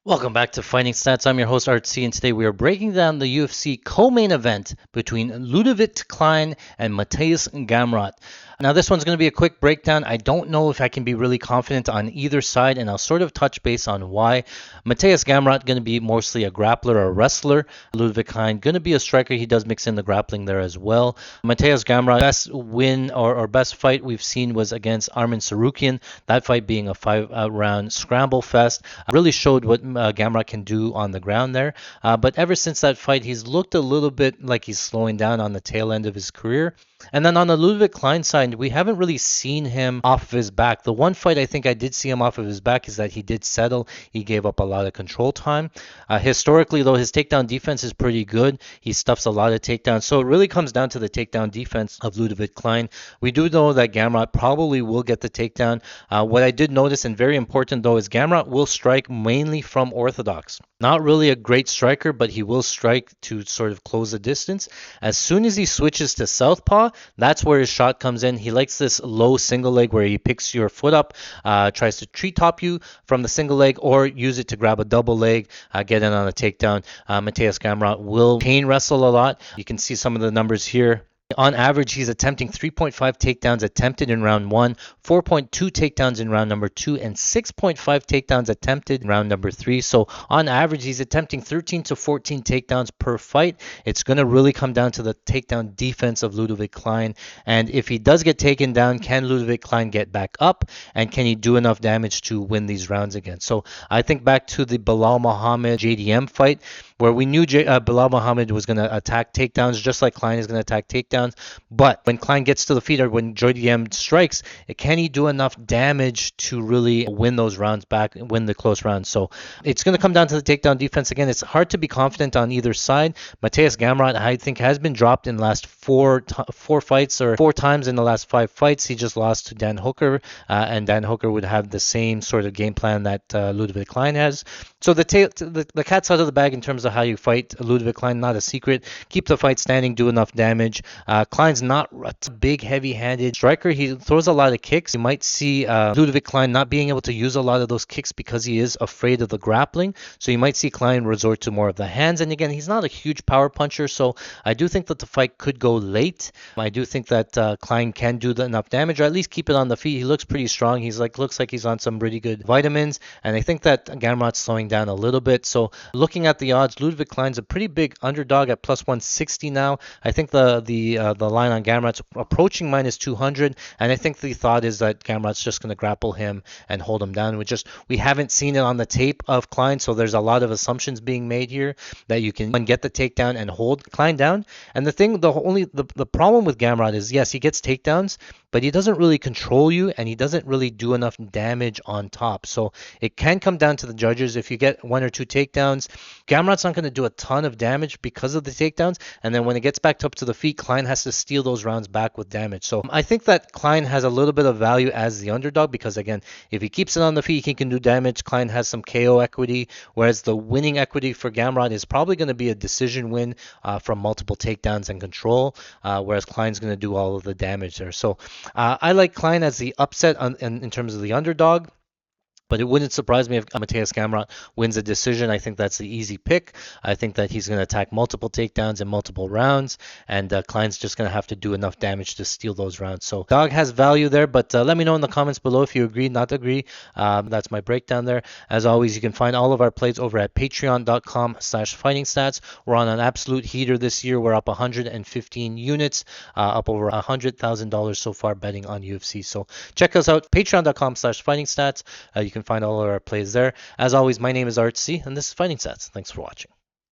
Welcome back to Fighting Stats. I'm your host RC, and today we are breaking down the UFC co-main event between Ludovit Klein and Mateusz Gamrot. Now this one's going to be a quick breakdown. I don't know if I can be really confident on either side, and I'll sort of touch base on why. Mateusz Gamrot going to be mostly a grappler or a wrestler. Ludovit Klein going to be a striker. He does mix in the grappling there as well. Mateusz Gamrot, best win or best fight we've seen was against Arman Tsarukyan. That fight being a 5-round scramble fest. Really showed what Gamrot can do on the ground there. But ever since that fight, he's looked a little bit like he's slowing down on the tail end of his career. And then on the Ludovit Klein side, we haven't really seen him off of his back. The one fight I think I did see him off of his back is that he did settle. He gave up a lot of control time. Historically, though, his takedown defense is pretty good. He stuffs a lot of takedowns. So it really comes down to the takedown defense of Ludovit Klein. We do know that Gamrot probably will get the takedown. What I did notice, and very important, though, is Gamrot will strike mainly from orthodox. Not really a great striker, but he will strike to sort of close the distance. As soon as he switches to southpaw, that's where his shot comes in. He likes this low single leg where he picks your foot up, tries to treetop you from the single leg, or use it to grab a double leg, get in on a takedown. Mateusz Gamrot will chain wrestle a lot. You can see some of the numbers here. On average, he's attempting 3.5 takedowns attempted in round 1, 4.2 takedowns in round number 2, and 6.5 takedowns attempted in round number 3. So on average, he's attempting 13 to 14 takedowns per fight. It's going to really come down to the takedown defense of Ludovit Klein. And if he does get taken down, can Ludovit Klein get back up? And can he do enough damage to win these rounds again? So I think back to the Belal Muhammad JDM fight, where we knew Belal Muhammad was going to attack takedowns just like Klein is going to attack takedowns. But when Klein gets to the feet or when JDM strikes, can he do enough damage to really win those rounds back, win the close rounds? So it's going to come down to the takedown defense. Again, it's hard to be confident on either side. Mateusz Gamrot, I think, has been dropped in the last four fights, or 4 times in the last 5 fights. He just lost to Dan Hooker, and Dan Hooker would have the same sort of game plan that Ludovit Klein has. So the cat's out of the bag in terms of how you fight Ludovit Klein, not a secret. Keep the fight standing, do enough damage. Klein's not a big, heavy-handed striker. He throws a lot of kicks. You might see Ludovit Klein not being able to use a lot of those kicks because he is afraid of the grappling. So you might see Klein resort to more of the hands. And again, he's not a huge power puncher, so I do think that the fight could go late. I do think that Klein can do enough damage, or at least keep it on the feet. He looks pretty strong. Looks like he's on some pretty good vitamins. And I think that Gamrot's slowing down a little bit. So looking at the odds, Ludovit Klein's a pretty big underdog at plus 160 now. I think the line on Gamrot's approaching minus 200, and I think the thought is that Gamrot's just going to grapple him and hold him down. We haven't seen it on the tape of Klein, so there's a lot of assumptions being made here that you can get the takedown and hold Klein down. And the problem with Gamrot is, yes, he gets takedowns, but he doesn't really control you, and he doesn't really do enough damage on top. So it can come down to the judges. If you get 1 or 2 takedowns, Gamrot's not going to do a ton of damage because of the takedowns, and then when it gets back up to the feet, Klein has to steal those rounds back with damage. So I think that Klein has a little bit of value as the underdog because, again, if he keeps it on the feet, he can do damage. Klein has some KO equity, whereas the winning equity for Gamrot is probably going to be a decision win from multiple takedowns and control, whereas Klein's going to do all of the damage there. So I like Klein as the upset in terms of the underdog. But it wouldn't surprise me if Mateusz Gamrot wins a decision. I think that's the easy pick. I think that he's going to attack multiple takedowns in multiple rounds, and Klein's just going to have to do enough damage to steal those rounds. So dog has value there, but let me know in the comments below if you agree, not agree. That's my breakdown there. As always, you can find all of our plays over at patreon.com/FightingStats. We're on an absolute heater this year. We're up 115 units, up over $100,000 so far betting on UFC. So check us out, patreon.com/FightingStats. You can find all of our plays there. As always, my name is RC, and this is Fighting Stats. Thanks for watching.